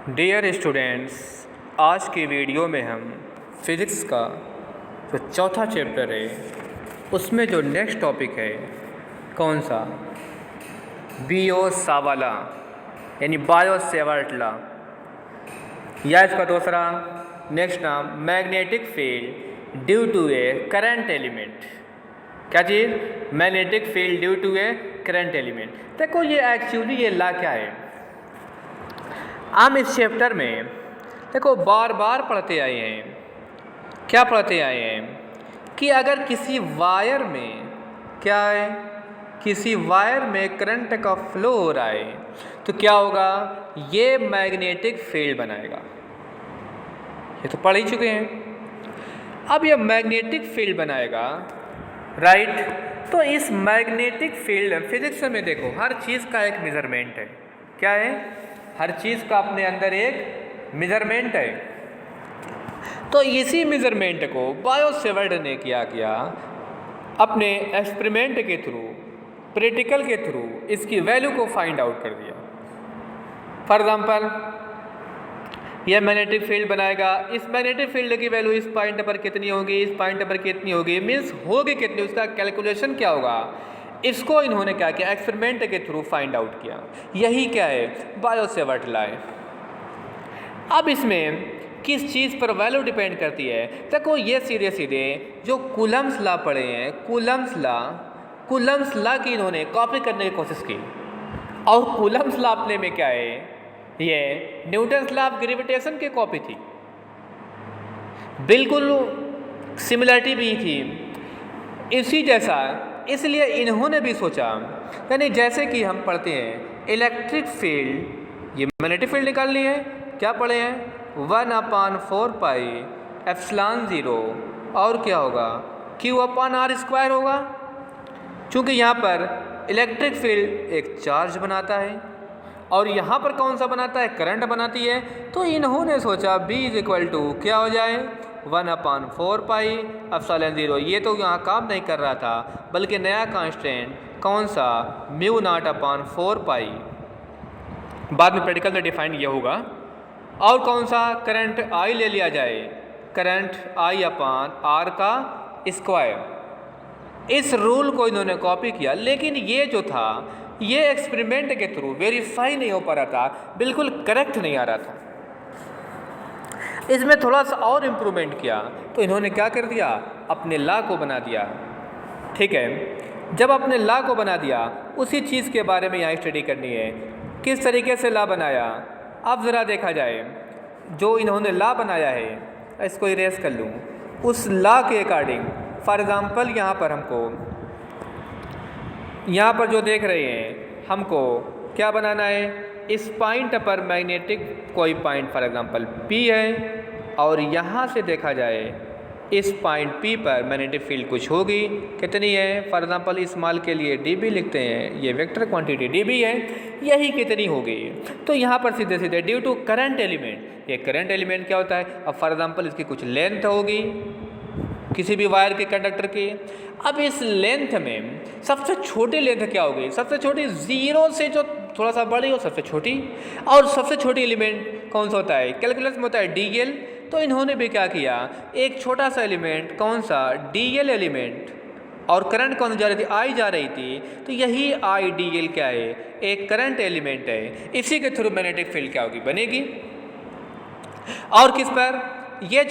Dear students, आज की video में हम फिज़िक्स का जो चौथा चैप्टर है उसमें जो नेक्स्ट टॉपिक है कौन सा बियो-सावर्ट लॉ यानी बायो-सावर्ट लॉ या इसका दूसरा नेक्स्ट नाम magnetic field due to a current element. क्या चीज़? Magnetic field due to a current element. देखो ये एक्चुअली ये लॉ क्या है, हम इस चैप्टर में देखो बार बार पढ़ते आए हैं। क्या पढ़ते आए हैं कि अगर किसी वायर में क्या है, किसी वायर में करंट का फ्लो हो रहा है तो क्या होगा, ये मैग्नेटिक फील्ड बनाएगा। ये तो पढ़ ही चुके हैं। अब ये मैग्नेटिक फील्ड बनाएगा, राइट। तो इस मैग्नेटिक फील्ड फिजिक्स में देखो हर चीज़ का एक मेजरमेंट है। क्या है? हर चीज़ का अपने अंदर एक मेजरमेंट है। तो इसी मेजरमेंट को बायो-सावर्ट ने क्या किया, अपने एक्सपेरिमेंट के थ्रू, प्रैक्टिकल के थ्रू इसकी वैल्यू को फाइंड आउट कर दिया। फॉर एग्जांपल यह मैग्नेटिक फील्ड बनाएगा, इस मैग्नेटिक फील्ड की वैल्यू इस पॉइंट पर कितनी होगी, इस पॉइंट पर कितनी होगी, मीन्स होगी कितनी, उसका कैलकुलेशन क्या होगा, इसको इन्होंने क्या किया, एक्सपेरिमेंट के थ्रू फाइंड आउट किया। यही क्या है, बायो-सावर्ट लॉ है। अब इसमें किस चीज़ पर वैल्यू डिपेंड करती है, देखो ये सीधे सीधे जो कूलम्स लॉ पढ़े हैं, कूलम्स लॉ की इन्होंने कॉपी करने की कोशिश की। और कूलम्स लॉ अपने में क्या है, ये न्यूटन्स लॉ ऑफ ग्रेविटेशन की कॉपी थी, बिल्कुल सिमिलरिटी भी थी इसी जैसा। इसलिए इन्होंने भी सोचा, यानी जैसे कि हम पढ़ते हैं इलेक्ट्रिक फील्ड, ये मैग्नेटिक फील्ड निकालनी है, क्या पढ़े हैं 1/4 पाई एप्सिलॉन 0 और क्या होगा Q/r² होगा। चूँकि यहाँ पर इलेक्ट्रिक फील्ड एक चार्ज बनाता है और यहाँ पर कौन सा बनाता है, करंट बनाती है। तो इन्होंने सोचा B = क्या हो जाए 1/4 पाई एप्सिलॉन 0। ये तो यहाँ काम नहीं कर रहा था, बल्कि नया कांस्टेंट कौन सा μ0/4 पाई, बाद में प्रैक्टिकल में डिफाइन ये होगा। और कौन सा, करंट I ले लिया जाए, करंट I/r का स्क्वायर। इस रूल को इन्होंने कॉपी किया, लेकिन ये जो था ये एक्सपेरिमेंट के थ्रू वेरीफाई नहीं हो पा रहा था, बिल्कुल करेक्ट नहीं आ रहा था। इसमें थोड़ा सा और इम्प्रूवमेंट किया तो इन्होंने क्या कर दिया, अपने लॉ को बना दिया। ठीक है, जब अपने लॉ को बना दिया उसी चीज़ के बारे में यहाँ स्टडी करनी है, किस तरीके से लॉ बनाया। अब ज़रा देखा जाए, जो इन्होंने लॉ बनाया है, इसको इरेज कर लूँ, उस लॉ के अकॉर्डिंग फॉर एग्ज़ाम्पल यहाँ पर हमको, यहाँ पर जो देख रहे हैं हमको क्या बनाना है, इस पॉइंट पर मैग्नेटिक कोई पॉइंट फॉर एग्ज़ाम्पल P है और यहाँ से देखा जाए इस पॉइंट P पर मैग्नेटिक फील्ड कुछ होगी, कितनी है, फॉर एग्ज़ाम्पल स्मॉल के लिए dB लिखते हैं, ये वेक्टर क्वांटिटी dB है, यही कितनी होगी। तो यहाँ पर सीधे सीधे ड्यू टू करंट एलिमेंट, ये करंट एलिमेंट क्या होता है, अब फॉर एग्ज़ाम्पल इसकी कुछ लेंथ होगी किसी भी वायर के कंडक्टर की। अब इस लेंथ में सबसे छोटी लेंथ क्या होगी, सबसे छोटी 0 से जो थोड़ा सा बड़ी हो सबसे छोटी, और सबसे छोटी एलिमेंट कौन सा होता है, कैलकुलस में होता है dl। तो इन्होंने भी क्या किया, एक छोटा सा एलिमेंट कौन सा dl एलिमेंट, और करंट कौन जा रही थी, I जा रही थी, तो यही I dl क्या है, एक करंट एलिमेंट है। इसी के थ्रू मैग्नेटिक फील्ड क्या होगी, बनेगी। और किस पर, ये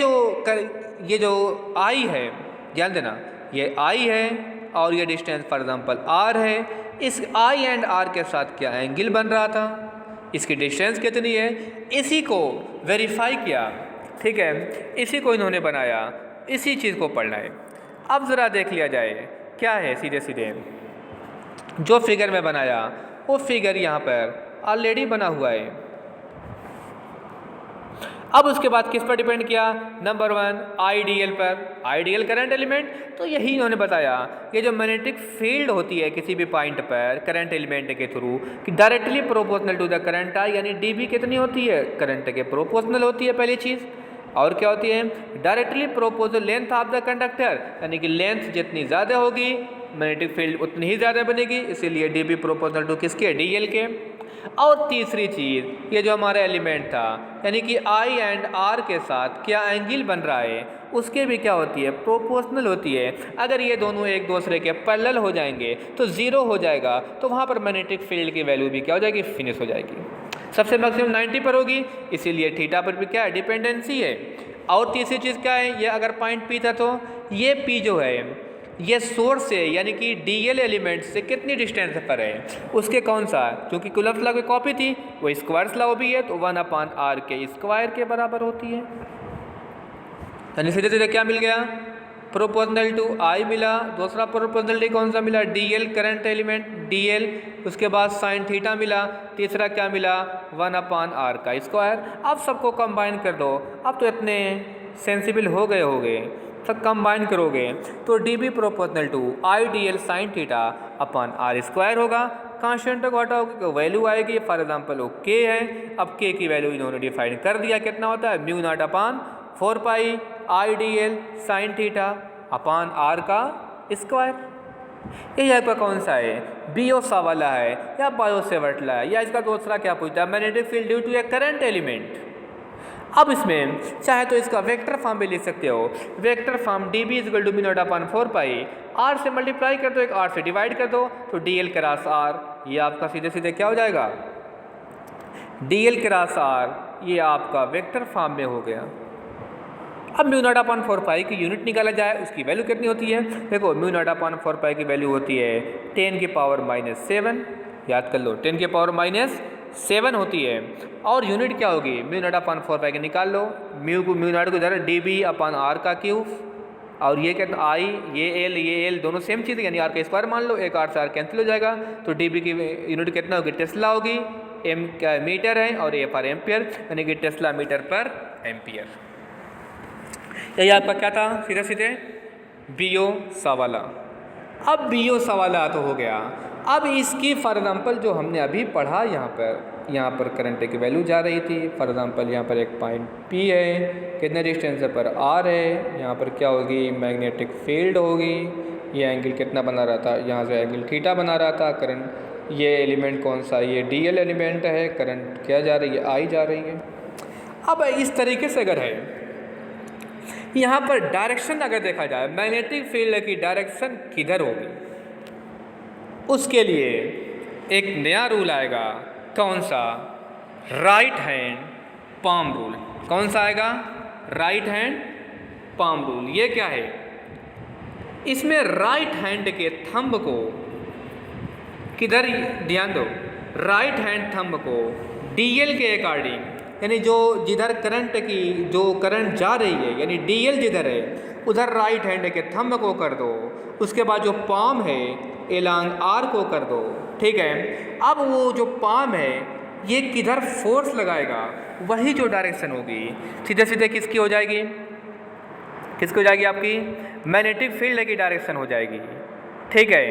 जो I है, ध्यान देना, ये I है और ये डिस्टेंस फॉर एग्जांपल r है। इस I एंड r के साथ क्या एंगल बन रहा था, इसकी डिस्टेंस कितनी है, इसी को वेरीफाई किया। ठीक है, इसी को इन्होंने बनाया, इसी चीज़ को पढ़ना है। अब ज़रा देख लिया जाए क्या है, सीधे सीधे जो फिगर में बनाया वो फिगर यहाँ पर ऑलरेडी बना हुआ है। अब उसके बाद किस पर डिपेंड किया, नंबर 1 आइडियल पर, आइडियल करंट एलिमेंट। तो यही इन्होंने बताया, ये जो मैग्नेटिक फील्ड होती है किसी भी पॉइंट पर करंट एलिमेंट के थ्रू, कि directly proportional to the current I, यानी dB कितनी होती है, करंट के प्रोपोर्शनल होती है पहली चीज़। और क्या होती है, directly proportional length of the conductor, यानी कि लेंथ जितनी ज़्यादा होगी मैग्नेटिक फील्ड उतनी ही ज़्यादा बनेगी, इसीलिए dB प्रोपोर्शनल टू किसके, dl के। और तीसरी चीज़, ये जो हमारा एलिमेंट था यानी कि आई एंड आर के साथ क्या एंगल बन रहा है उसके भी क्या होती है, प्रोपोर्शनल होती है। अगर ये दोनों एक दूसरे के पैरेलल हो जाएंगे तो ज़ीरो हो जाएगा, तो वहाँ पर मैग्नेटिक फील्ड की वैल्यू भी क्या हो जाएगी, फिनिश हो जाएगी। सबसे मैक्सिमम 90 पर होगी, इसीलिए थीटा पर भी क्या है, डिपेंडेंसी है। और तीसरी चीज़ क्या है, ये अगर पॉइंट पी था तो ये पी जो है ये सोर्स से यानी कि डीएल एलिमेंट से कितनी डिस्टेंस पर है, उसके कौन सा, क्योंकि कुलम्ब्स लॉ की कॉपी थी वो स्क्वायर्स लॉ भी है, तो 1/r के स्क्वायर के बराबर होती है। यानी सीधे सीधे क्या मिल गया, प्रोपोर्शनल टू आई मिला। दूसरा प्रोपोर्शनलिटी कौन सा मिला, डीएल करंट एलिमेंट डीएल, उसके बाद साइन थीटा मिला। तीसरा क्या मिला, 1/r का स्क्वायर। अब सबको कंबाइन कर दो, अब तो इतने सेंसिबल हो गए सब कंबाइन करोगे तो D B proportional to I D L sine theta upon R square होगा। कांस्टेंट को हटाओगे वैल्यू आएगी, फॉर एग्जाम्पल वो के है। अब के की वैल्यू इन्होंने डिफाइन कर दिया, कितना होता है, mu naught upon 4 pi I D L sine theta upon R का स्क्वायर। ये आपका कौन सा है, बीओ सा वाला है या बायो सेवर्ट ला है, या इसका दूसरा क्या पूछता है, magnetic field due to a current element. अब इसमें चाहे तो इसका वेक्टर फॉर्म भी लिख सकते हो, vector form D B equal to B naught upon 4 pi, R से मल्टीप्लाई कर दो, एक आर से डिवाइड कर दो, तो डी एल क्रॉस आर, ये आपका सीधे सीधे क्या हो जाएगा, डी एल क्रॉस आर, ये आपका वेक्टर फॉर्म में हो गया। अब म्यू नॉट अपान 4 पाई की यूनिट निकाला जाए, उसकी वैल्यू कितनी होती है, देखो म्यू नॉट अपान 4 पाई की वैल्यू होती है 10 की पावर -7, याद कर लो 10 की पावर -7 होती है। और यूनिट क्या होगी, म्यू नॉट अपान 4 पाई के निकाल लो, म्यू नॉट को इधर डी बी अपान आर का क्यूब, और ये कितना आई, ये एल दोनों सेम चीज़ यानी आर का स्क्वायर मान लो, एक आर से आर कैंसिल हो जाएगा, तो डी बी की यूनिट कितना होगी, टेस्ला होगी, एम क्या मीटर है और ए पर एम्पियर, यानी कि टेस्ला मीटर पर एम्पियर। यही आपका क्या था, सीधे सीधे बीओ सवाला। अब बीओ सवाला तो हो गया, अब इसकी फॉर एग्जाम्पल जो हमने अभी पढ़ा यहाँ पर करंट की वैल्यू जा रही थी, फॉर एग्जाम्पल यहाँ पर एक पॉइंट पी है, कितने डिस्टेंस पर आर है, यहाँ पर क्या होगी, मैग्नेटिक फील्ड होगी, ये एंगल कितना बना रहा था, यहाँ से एंगल थीटा बना रहा था, करंट ये एलिमेंट कौन सा, ये डीएल एलिमेंट है, करंट क्या जा रही है, आई जा रही है। अब इस तरीके से अगर है यहाँ पर डायरेक्शन अगर देखा जाए, मैग्नेटिक फील्ड की डायरेक्शन किधर होगी, उसके लिए एक नया रूल आएगा, कौन सा, राइट हैंड पाम रूल। कौन सा आएगा, राइट हैंड पाम रूल। ये क्या है, इसमें राइट हैंड के थंब को किधर, ध्यान दो, राइट हैंड थंब को डीएल के अकॉर्डिंग, यानी जो जिधर करंट की जो करंट जा रही है यानी डीएल जिधर है उधर राइट हैंड के थंब को कर दो, उसके बाद जो पाम है एलॉन्ग आर को कर दो, ठीक है। अब वो जो पाम है ये किधर फोर्स लगाएगा, वही जो डायरेक्शन होगी सीधे सीधे किसकी हो जाएगी, किसकी हो जाएगी, आपकी मैग्नेटिक फील्ड की डायरेक्शन हो जाएगी, ठीक है।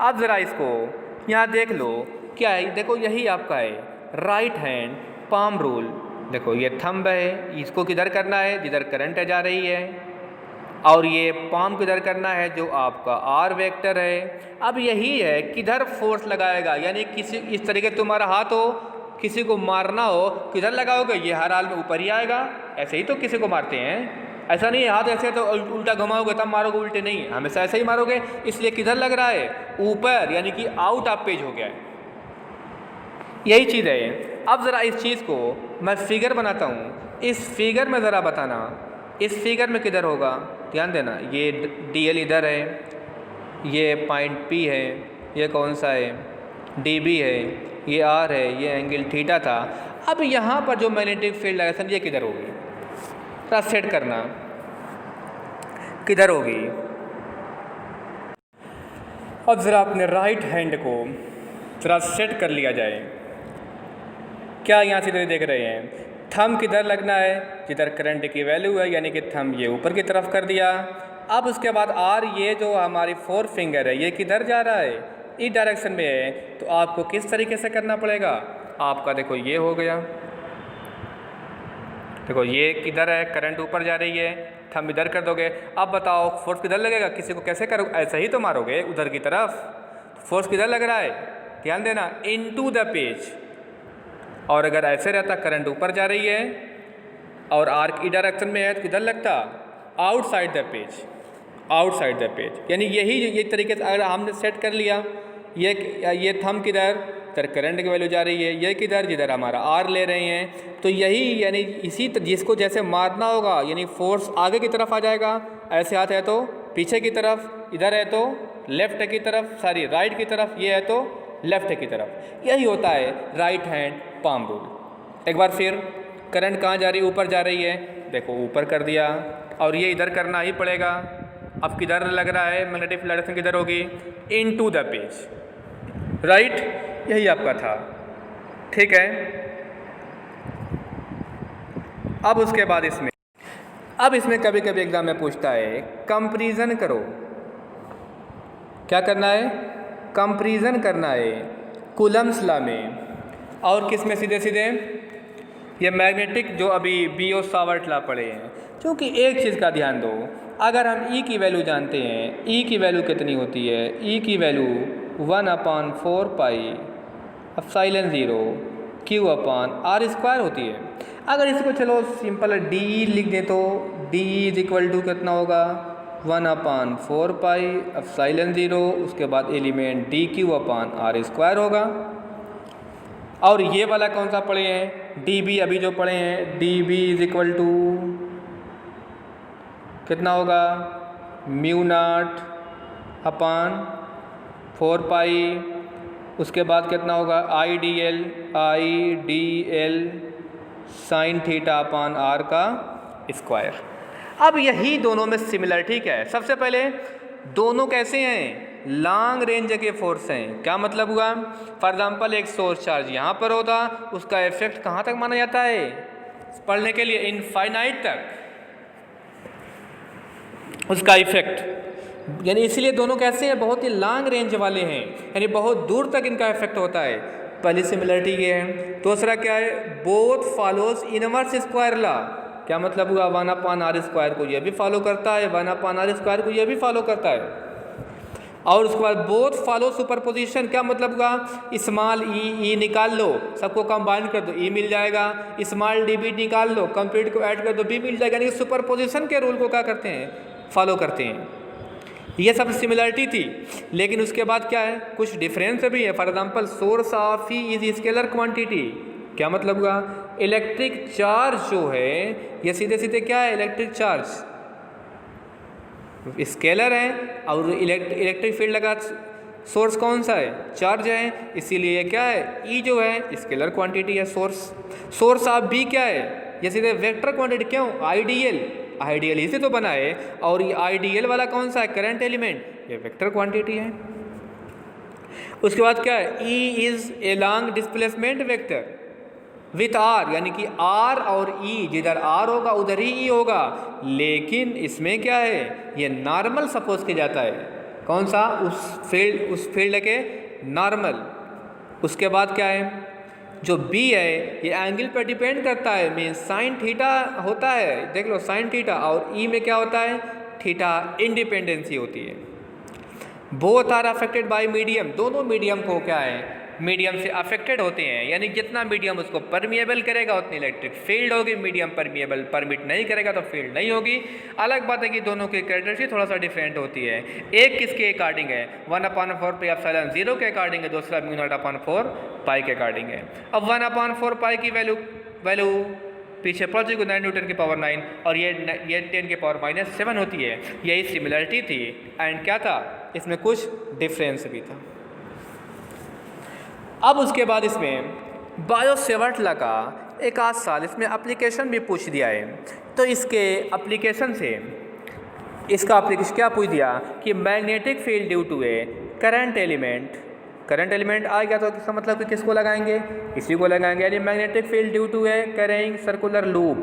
अब ज़रा इसको यहाँ देख लो क्या है, देखो यही आपका है राइट हैंड पाम रूल। देखो ये थंब है, इसको किधर करना है, जिधर करंट जा रही है, और ये पाम किधर करना है, जो आपका आर वेक्टर है। अब यही है किधर फोर्स लगाएगा, यानी किसी इस तरीके तुम्हारा हाथ हो, किसी को मारना हो किधर लगाओगे, ये हर हाल में ऊपर ही आएगा, ऐसे ही तो किसी को मारते हैं, ऐसा नहीं है हाथ ऐसे तो उल्टा घुमाओगे तब मारोगे, उल्टे नहीं, हमेशा ऐसे ही मारोगे। इसलिए किधर लग रहा है, ऊपर, यानी कि आउट ऑफ पेज हो गया है, यही चीज़ है। अब ज़रा इस चीज़ को मैं फिगर बनाता हूँ, इस फिगर में ज़रा बताना, इस फिगर में किधर होगा, ध्यान देना, ये डीएल इधर है, ये पॉइंट पी है, ये कौन सा है, डीबी है, ये आर है, ये एंगल थीटा था। अब यहाँ पर जो मैग्नेटिक फील्ड डायरेक्शन ये किधर होगी, थोड़ा सेट करना, किधर होगी। अब ज़रा अपने राइट हैंड को ज़रा सेट कर लिया जाए, क्या यहाँ से देख रहे हैं, थंब किधर लगना है, जिधर करंट की वैल्यू है, यानी कि थंब ये ऊपर की तरफ कर दिया। अब उसके बाद आर, ये जो हमारी 4 फिंगर है, ये किधर जा रहा है, इस डायरेक्शन में है, तो आपको किस तरीके से करना पड़ेगा, आपका देखो ये हो गया, देखो ये किधर है, करंट ऊपर जा रही है, थंब इधर कर दोगे। अब बताओ फोर्स किधर लगेगा, किसी को कैसे करोगे, ऐसे ही तो मारोगे उधर की तरफ, फोर्स किधर लग रहा है, ध्यान देना, इनटू द पेज, और अगर ऐसे रहता करंट ऊपर जा रही है और आर्क ई डायरेक्शन में है तो किधर लगता, outside the page, outside the page. यानी ये तरीके से अगर हमने सेट कर लिया, ये थंब किधर, इधर करंट की वैल्यू जा रही है, ये किधर, जिधर हमारा आर ले रहे हैं, तो यही यानी इसी जिसको जैसे मारना होगा, यानी फोर्स आगे की तरफ आ जाएगा, ऐसे हाथ है तो पीछे की तरफ, इधर है तो लेफ्ट की तरफ, राइट की तरफ, ये है तो लेफ्ट की तरफ। यही होता है राइट हैंड पाम रूल। एक बार फिर, करंट कहाँ जा रही है, ऊपर जा रही है, देखो ऊपर कर दिया, और ये इधर करना ही पड़ेगा। अब किधर लग रहा है, मैग्नेटिक फील्ड डायरेक्शन किधर होगी, इनटू द पेज, राइट, यही आपका था, ठीक है। अब उसके बाद इसमें कभी कभी एग्जाम में पूछता है कंपैरिजन करो, क्या करना है, कंपैरिजन करना है कूलम्स लॉ में और किस में, सीधे सीधे ये मैग्नेटिक जो अभी बीओ सावर्ट लॉ पढ़े हैं। क्योंकि एक चीज़ का ध्यान दो, अगर हम ई की वैल्यू जानते हैं, ई की वैल्यू कितनी होती है, ई की value 1/4 pi epsilon 0 Q upon R square होती है। अगर इसको चलो सिंपल डी लिख दें तो डी इज इक्वल टू कितना होगा, 1/4 पाई एप्सिलॉन 0, उसके बाद element D Q upon R square होगा। और ये वाला कौन सा पढ़े हैं, डी बी अभी जो पढ़े हैं, D B is equal to कितना होगा, म्यू नॉट अपान 4 पाई, उसके बाद कितना होगा, I D L sine theta upon R का स्क्वायर। अब यही दोनों में सिमिलरिटी क्या है, सबसे पहले दोनों कैसे हैं, लॉन्ग रेंज के फोर्स हैं। क्या मतलब हुआ, फॉर एग्जाम्पल एक सोर्स चार्ज यहाँ पर होता, उसका इफेक्ट कहाँ तक माना जाता है पढ़ने के लिए, इनफाइनाइट तक उसका इफेक्ट, यानी इसलिए दोनों कैसे हैं, बहुत ही लॉन्ग रेंज वाले हैं, यानी बहुत दूर तक इनका इफेक्ट होता है। पहली सिमिलरिटी ये है। दूसरा क्या है, both follows inverse square law. क्या मतलब हुआ, 1/r स्क्वायर को ये भी फॉलो करता है, 1/r स्क्वायर को ये भी फॉलो करता है। और उसके बाद बोथ फॉलो सुपरपोजिशन। क्या मतलब हुआ, स्मॉल ई निकाल लो, सबको कंबाइन कर दो, ई मिल जाएगा, स्मॉल डी बी निकाल लो, कंप्लीट को ऐड कर दो, बी मिल जाएगा। यानी सुपरपोजिशन के रूल को क्या करते हैं, फॉलो करते हैं। ये सब सिमिलरिटी थी, लेकिन उसके बाद क्या है, कुछ डिफरेंस भी है। For example source of E is scalar quantity. क्या मतलब हुआ, इलेक्ट्रिक चार्ज जो है ये सीधे सीधे क्या है, इलेक्ट्रिक चार्ज स्केलर है, और इलेक्ट्रिक फील्ड लगा सोर्स कौन सा है, चार्ज है, इसीलिए क्या है, ई जो है स्केलर क्वांटिटी है। सोर्स ऑफ बी क्या है, ये सीधे वेक्टर क्वांटिटी। क्यों, आइडियल इसी तो बना है, और ये आइडियल वाला कौन सा है, करंट एलिमेंट, ये वेक्टर क्वांटिटी है। उसके बाद क्या है, E is a long displacement vector with R, यानी कि आर और ई, जिधर आर होगा उधर ही ई होगा। लेकिन इसमें क्या है, ये नॉर्मल सपोज किया जाता है। कौन सा, उस फील्ड के नॉर्मल। उसके बाद क्या है, जो बी है ये एंगल पर डिपेंड करता है, मीन साइन थीटा होता है, देख लो साइन थीटा, और ई में क्या होता है, थीटा इंडिपेंडेंसी होती है। Both R affected by medium, दोनों मीडियम को क्या है, मीडियम से अफेक्टेड होते हैं। यानी जितना मीडियम उसको परमिएबल करेगा उतनी इलेक्ट्रिक फील्ड होगी, मीडियम परमिएबल परमिट नहीं करेगा तो फील्ड नहीं होगी। अलग बात है कि दोनों की कैरेक्टरिस्टिक थोड़ा सा डिफरेंट होती है। एक किसके अकॉर्डिंग है, 1/4 पाई एप्सिलॉन 0 के अकॉर्डिंग है, दूसरा म्यू नॉट अपॉन 4 पाई के अकॉर्डिंग है। अब 1/4 पाई की वैल्यू पीछे पढ़ चुके 9 न्यूटन की पावर 9, और ये 10 की पावर -7 होती है। यही सिमिलरिटी थी। एंड क्या था, इसमें कुछ डिफरेंस भी था। अब उसके बाद इसमें बायो सेवर्ट लॉ का एक आध साल इसमें एप्लीकेशन भी पूछ दिया है। तो इसके एप्लीकेशन से इसका एप्लीकेशन क्या पूछ दिया कि magnetic field due to a current element आ गया, तो इसका मतलब कि किसको लगाएंगे, इसी को लगाएंगे। यानी magnetic field due to a carrying circular loop.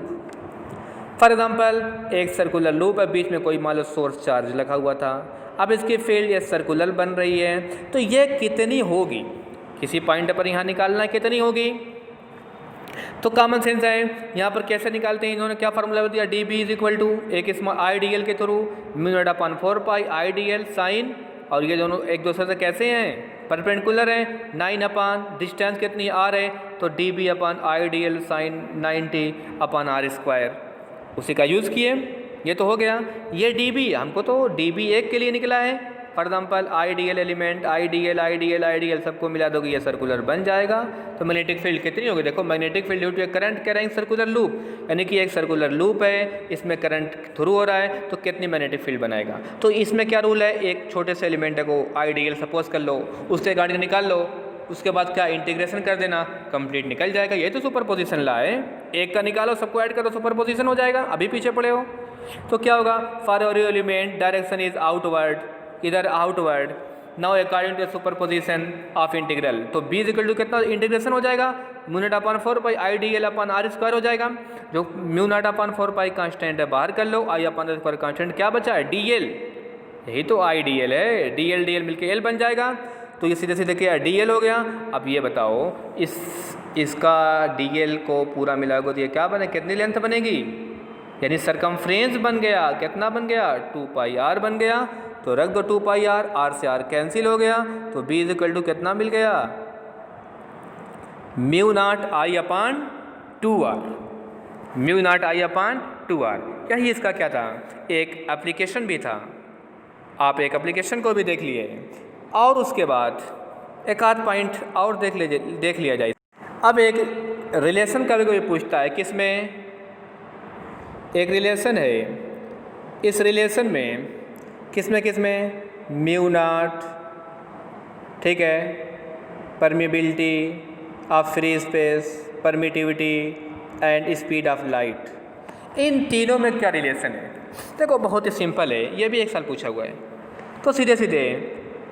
For example एक सर्कुलर लूप है, बीच में कोई मान लो सोर्स चार्ज लगा हुआ था। अब इसकी फील्ड ये सर्कुलर बन रही है, तो ये कितनी होगी, किसी पॉइंट पर यहाँ निकालना है, कितनी होगी। तो कॉमन सेंस है, यहाँ पर कैसे निकालते हैं, इन्होंने क्या फार्मूला दिया, D B is equal to एक स्मॉल आई डी एल के through mu naught upon 4 pi I D L sine, और ये दोनों एक दूसरे से कैसे हैं, परपेंडिकुलर है, 9 अपान डिस्टेंस कितनी आर है, तो D B upon I D L sine 90 upon R square, उसी का यूज़ किए। ये तो हो गया। ये डी बी हमको तो डी बी एक के लिए निकला है। For example I D L element I D L सबको मिला दोगे ये सर्कुलर बन जाएगा। तो मैग्नेटिक फील्ड कितनी होगी, देखो magnetic field due to current carrying circular loop, यानी कि एक सर्कुलर लूप है, इसमें करंट थ्रू हो रहा है, तो कितनी मैग्नेटिक फील्ड बनाएगा। तो इसमें क्या रूल है, एक छोटे से एलिमेंट को आई डी एल सपोज कर लो, उससे गाड़ी निकाल लो, उसके बाद क्या इंटीग्रेशन कर देना, कंप्लीट निकल जाएगा। ये तो सुपरपोजिशन ला है, एक का निकालो सबको ऐड करो सुपरपोजिशन हो जाएगा। अभी पीछे पड़े हो तो क्या होगा, for every element direction is outward, इधर outward. Now according to superposition of integral, तो b इक्वल टू कितना इंटीग्रेशन हो जाएगा, mu naught upon 4 pi I D L upon R square हो जाएगा। जो mu naught upon 4 pi constant है बाहर कर लो, I upon R square constant क्या बचा है, डी एल, यही तो आई डी एल है, डी एल मिलकर एल बन जाएगा। तो ये सीधे सीधे क्या डी एल हो गया। अब ये बताओ इसका डी एल को पूरा मिलाओगे तो ये क्या बने, कितनी लेंथ बनेगी, यानी सरकमफ्रेंस बन गया, कितना बन गया 2 पाई आर बन गया। तो रख दो 2 पाई आर से आर कैंसिल हो गया, तो b इक्वल टू कितना मिल गया, mu not I upon 2r, mu not I upon 2r। यही इसका क्या था, एक एप्लीकेशन भी था, आप एक एप्लीकेशन को भी देख लिए। और उसके बाद एक आध पॉइंट और देख लिया जाए। अब एक रिलेशन का भी कोई पूछता है, किसमें एक रिलेशन है, इस रिलेशन में किसमें म्यू नॉट, ठीक है, permeability of free space, permittivity and speed of light, इन तीनों में क्या रिलेशन है। देखो बहुत ही सिंपल है, ये भी एक साल पूछा हुआ है। तो सीधे सीधे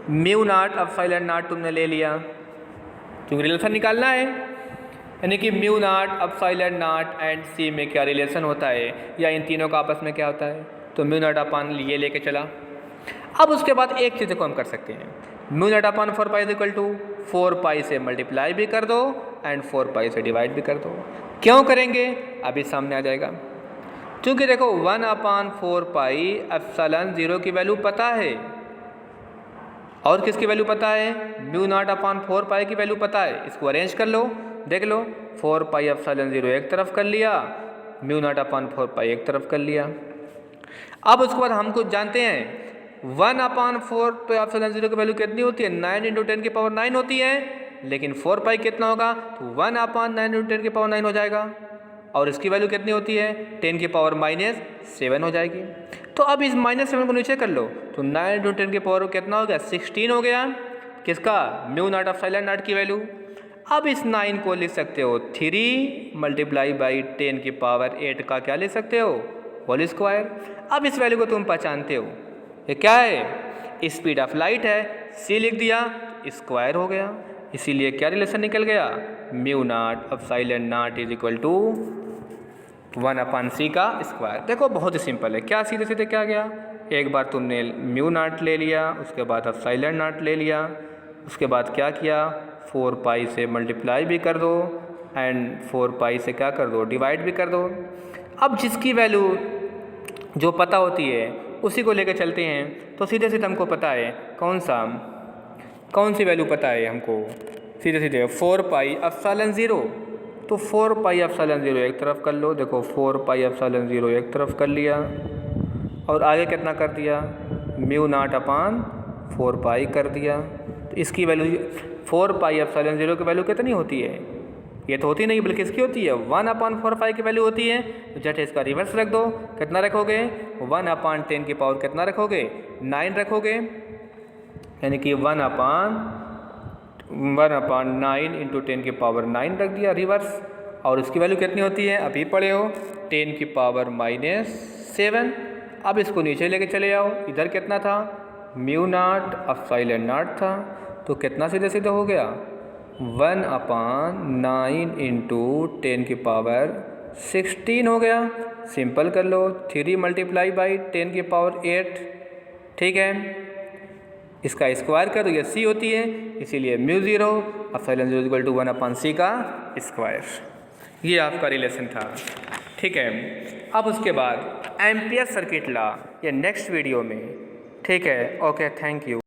म्यू नॉट अब साइलेंट नॉट तुमने ले लिया, क्योंकि रिलेशन निकालना है, यानी कि म्यू नॉट अब साइलेंट नॉट एंड सी में क्या रिलेशन होता है, या इन तीनों का आपस में क्या होता है। तो म्यू नॉट अपान ये लेके चला। अब उसके बाद एक चीज़ को हम कर सकते हैं, mu naught upon 4 pi equal to 4 pi से मल्टीप्लाई भी कर दो एंड 4 पाई से डिवाइड भी कर दो। क्यों करेंगे, अभी सामने आ जाएगा। क्योंकि देखो 1 अपान 4 पाई एप्सिलॉन 0 की वैल्यू पता है, और किसकी वैल्यू पता है, म्यू नॉट अपान 4 पाई की वैल्यू पता है। इसको अरेंज कर लो, देख लो, 4 पाई एप्सिलॉन 0 एक तरफ कर लिया, म्यू नॉट अपान 4 पाई एक तरफ कर लिया। अब उसके बाद हम कुछ जानते हैं 1 अपान 4 तो एप्सिलॉन 0 की वैल्यू कितनी होती है, 9 इंटू 10 की पावर 9 होती है, लेकिन 4 पाई कितना होगा, तो 1 अपान 9 इंटू 10 की पावर 9 हो जाएगा। और इसकी वैल्यू कितनी होती है, 10 की पावर -7 हो जाएगी। तो अब इस -7 को नीचे कर लो, तो 9 इंटू 10 की पावर कितना हो गया, 16 हो गया, किसका, mu naught epsilon not की वैल्यू। अब इस 9 को लिख सकते हो 3 मल्टीप्लाई बाई 10 की पावर 8 का क्या ले सकते हो, होल स्क्वायर। अब इस वैल्यू को तुम पहचानते हो, ये क्या है, स्पीड ऑफ लाइट है, सी लिख दिया, स्क्वायर हो गया। इसीलिए क्या रिलेशन निकल गया, mu naught epsilon naught is equal to 1 upon C का स्क्वायर। देखो बहुत ही सिंपल है, क्या सीधे सीधे क्या गया, एक बार तुमने म्यू नॉट ले लिया, उसके बाद अब साइलेंट नॉट ले लिया, उसके बाद क्या किया, 4 पाई से मल्टीप्लाई भी कर दो एंड 4 पाई से क्या कर दो, डिवाइड भी कर दो। अब जिसकी वैल्यू जो पता होती है उसी को लेकर चलते हैं। तो सीधे सीधे हमको पता है कौन सी वैल्यू पता है हमको, सीधे सीधे 4 पाई एप्सिलॉन 0, तो 4 पाई एप्सिलॉन 0 एक तरफ कर लो, देखो 4 पाई एप्सिलॉन 0 एक तरफ कर लिया, और आगे कितना कर दिया, म्यू नॉट अपान 4 पाई कर दिया। तो इसकी वैल्यू 4 पाई एप्सिलॉन 0 की वैल्यू कितनी होती है, ये तो होती नहीं बल्कि इसकी होती है 1 अपान 4 पाई की वैल्यू होती है। तो जट इसका रिवर्स रख दो, कितना रखोगे, 1 अपान 10 की पावर कितना रखोगे, 9 रखोगे, यानी कि 1 अपान 9 इंटू 10 की पावर 9 रख दिया रिवर्स। और इसकी वैल्यू कितनी होती है, अभी पढ़े हो, 10 की पावर -7। अब इसको नीचे लेके चले जाओ, इधर कितना था, mu naught epsilon not था, तो कितना सीधे सीधे हो गया, 1 अपान 9 इंटू 10 की पावर 16 हो गया। सिंपल कर लो, 3 मल्टीप्लाई बाई 10 की पावर 8, ठीक है, इसका स्क्वायर कर दो, ये सी होती है, इसीलिए mu 0 epsilon 0 equal to 1 upon C का स्क्वायर। ये आपका रिलेशन था, ठीक है। अब उसके बाद एम्पियर सर्किट लॉ, ये नेक्स्ट वीडियो में, ठीक है। Okay, thank you.